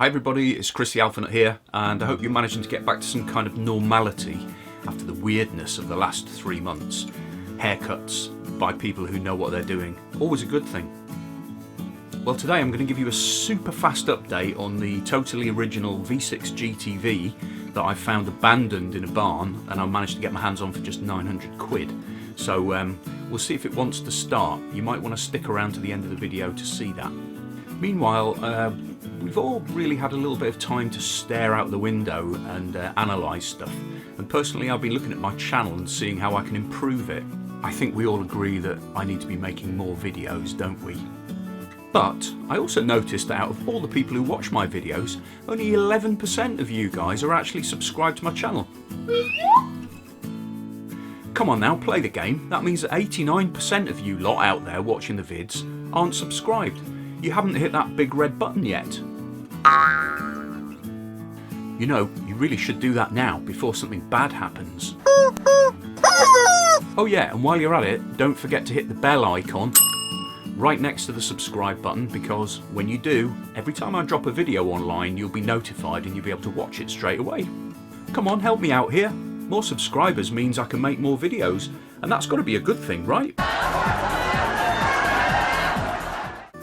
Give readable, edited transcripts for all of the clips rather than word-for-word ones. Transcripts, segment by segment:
Hi everybody, it's Chris the Alpha here, and I hope you're managing to get back to some kind of normality after the weirdness of the last 3 months. Haircuts by people who know what they're doing, always a good thing. Well, today I'm going to give you a super fast update on the totally original V6 GTV that I found abandoned in a barn and I managed to get my hands on for just 900 quid. So we'll see if it wants to start. You might want to stick around to the end of the video to see that. Meanwhile, we've all really had a little bit of time to stare out the window and analyse stuff. And personally, I've been looking at my channel and seeing how I can improve it. I think we all agree that I need to be making more videos, don't we? But I also noticed that out of all the people who watch my videos, only 11% of you guys are actually subscribed to my channel. Come on now, play the game. That means that 89% of you lot out there watching the vids aren't subscribed. You haven't hit that big red button yet. You know, you really should do that now before something bad happens. Oh yeah, and while you're at it, don't forget to hit the bell icon right next to the subscribe button, because when you do, every time I drop a video online, you'll be notified and you'll be able to watch it straight away. Come on, help me out here. More subscribers means I can make more videos, and that's got to be a good thing, right?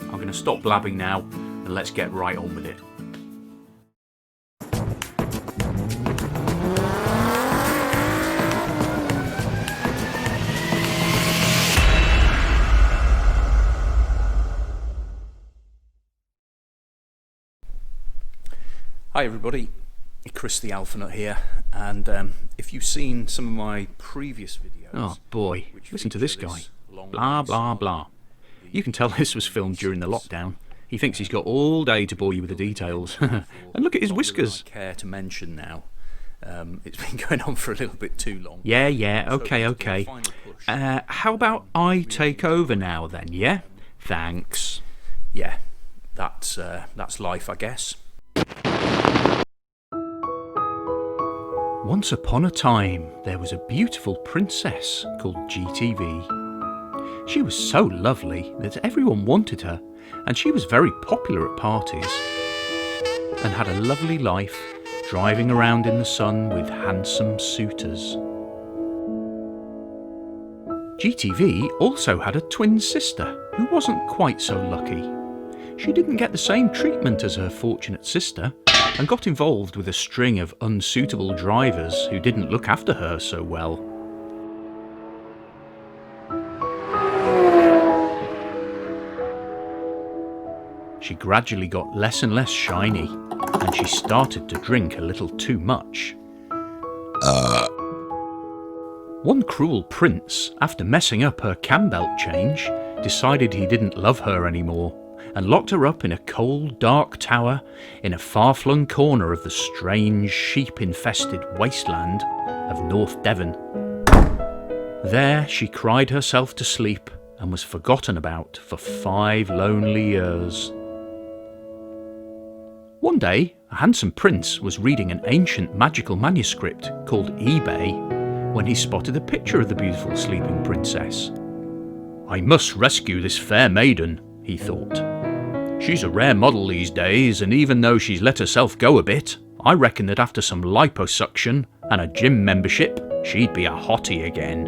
I'm going to stop blabbing now and let's get right on with it. Hi everybody, Chris the Alpha here, and if you've seen some of my previous videos... Oh boy, listen to this guy. Blah blah blah. You can tell this was filmed during the lockdown. He thinks he's got all day to bore you with the details. And look at his whiskers. I care to mention now. It's been going on for a little bit too long. Yeah, okay. How about I take over now then, yeah? Thanks. Yeah, that's life, I guess. Once upon a time, there was a beautiful princess called GTV. She was so lovely that everyone wanted her, and she was very popular at parties, and had a lovely life, driving around in the sun with handsome suitors. GTV also had a twin sister who wasn't quite so lucky. She didn't get the same treatment as her fortunate sister, and got involved with a string of unsuitable drivers who didn't look after her so well. She gradually got less and less shiny, and she started to drink a little too much. One cruel prince, after messing up her cam belt change, decided he didn't love her anymore, and locked her up in a cold, dark tower in a far-flung corner of the strange, sheep-infested wasteland of North Devon. There she cried herself to sleep and was forgotten about for 5 lonely years. One day, a handsome prince was reading an ancient magical manuscript called eBay when he spotted a picture of the beautiful sleeping princess. "I must rescue this fair maiden," he thought. "She's a rare model these days, and even though she's let herself go a bit, I reckon that after some liposuction and a gym membership, she'd be a hottie again."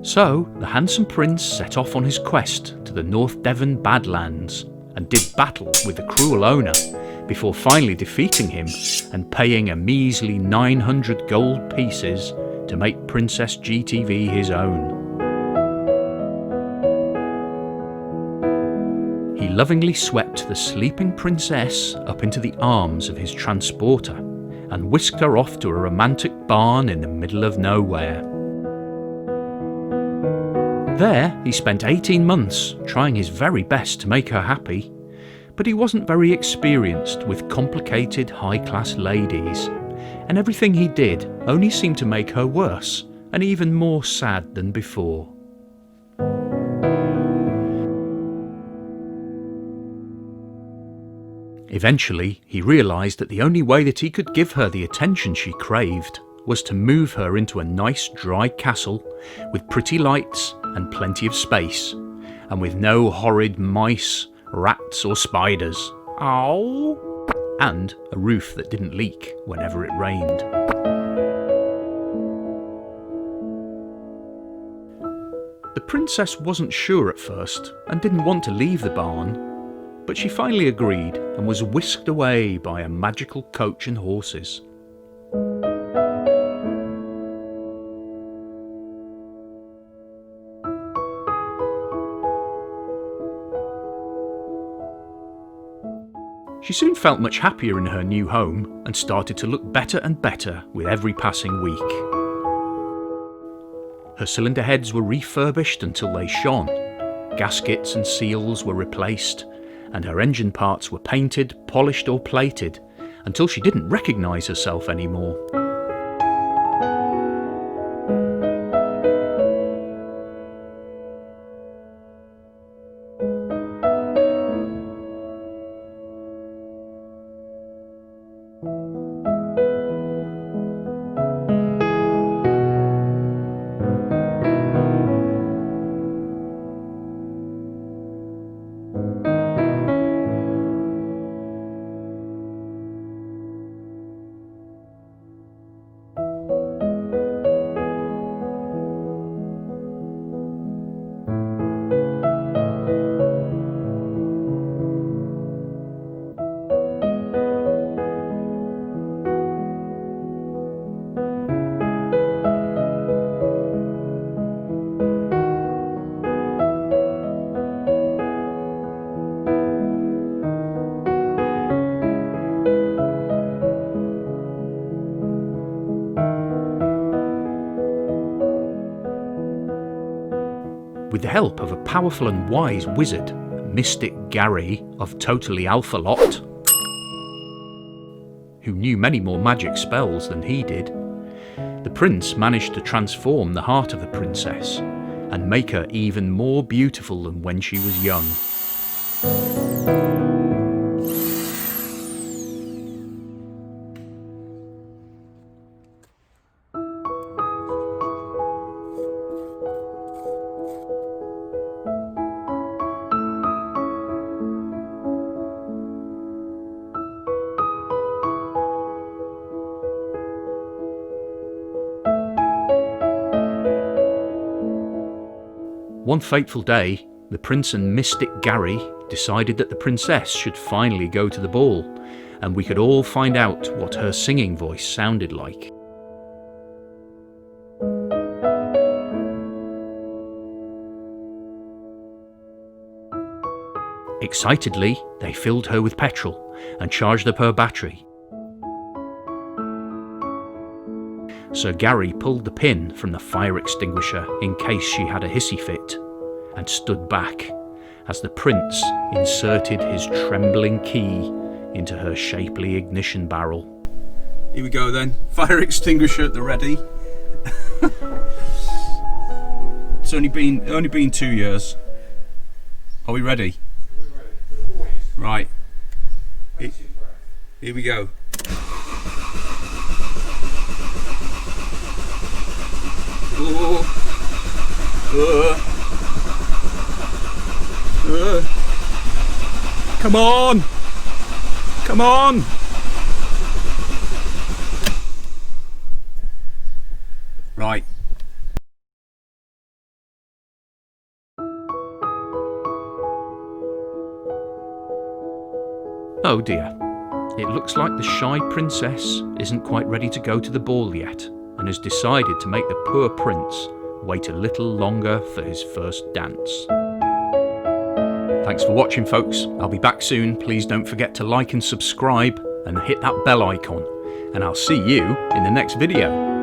So, the handsome prince set off on his quest to the North Devon Badlands and did battle with the cruel owner before finally defeating him and paying a measly 900 gold pieces to make Princess GTV his own. He lovingly swept the sleeping princess up into the arms of his transporter and whisked her off to a romantic barn in the middle of nowhere. There he spent 18 months trying his very best to make her happy, but he wasn't very experienced with complicated high-class ladies, and everything he did only seemed to make her worse and even more sad than before. Eventually, he realised that the only way that he could give her the attention she craved was to move her into a nice dry castle with pretty lights and plenty of space, and with no horrid mice, rats or spiders, "Ow," and a roof that didn't leak whenever it rained. The princess wasn't sure at first and didn't want to leave the barn, but she finally agreed and was whisked away by a magical coach and horses. She soon felt much happier in her new home and started to look better and better with every passing week. Her cylinder heads were refurbished until they shone, gaskets and seals were replaced, and her engine parts were painted, polished or plated until she didn't recognise herself anymore. With the help of a powerful and wise wizard, Mystic Gary of Totally Alpha Lot, who knew many more magic spells than he did, the prince managed to transform the heart of the princess and make her even more beautiful than when she was young. One fateful day, the prince and Mystic Gary decided that the princess should finally go to the ball, and we could all find out what her singing voice sounded like. Excitedly, they filled her with petrol and charged up her battery. Sir Gary pulled the pin from the fire extinguisher in case she had a hissy fit, and stood back as the prince inserted his trembling key into her shapely ignition barrel. Here we go then, fire extinguisher at the ready. It's only been 2 years. Are we ready? Right. Here we go. Come on! Come on! Right. Oh dear. It looks like the shy princess isn't quite ready to go to the ball yet, and has decided to make the poor prince wait a little longer for his first dance. Thanks for watching, folks. I'll be back soon. Please don't forget to like and subscribe and hit that bell icon, and I'll see you in the next video.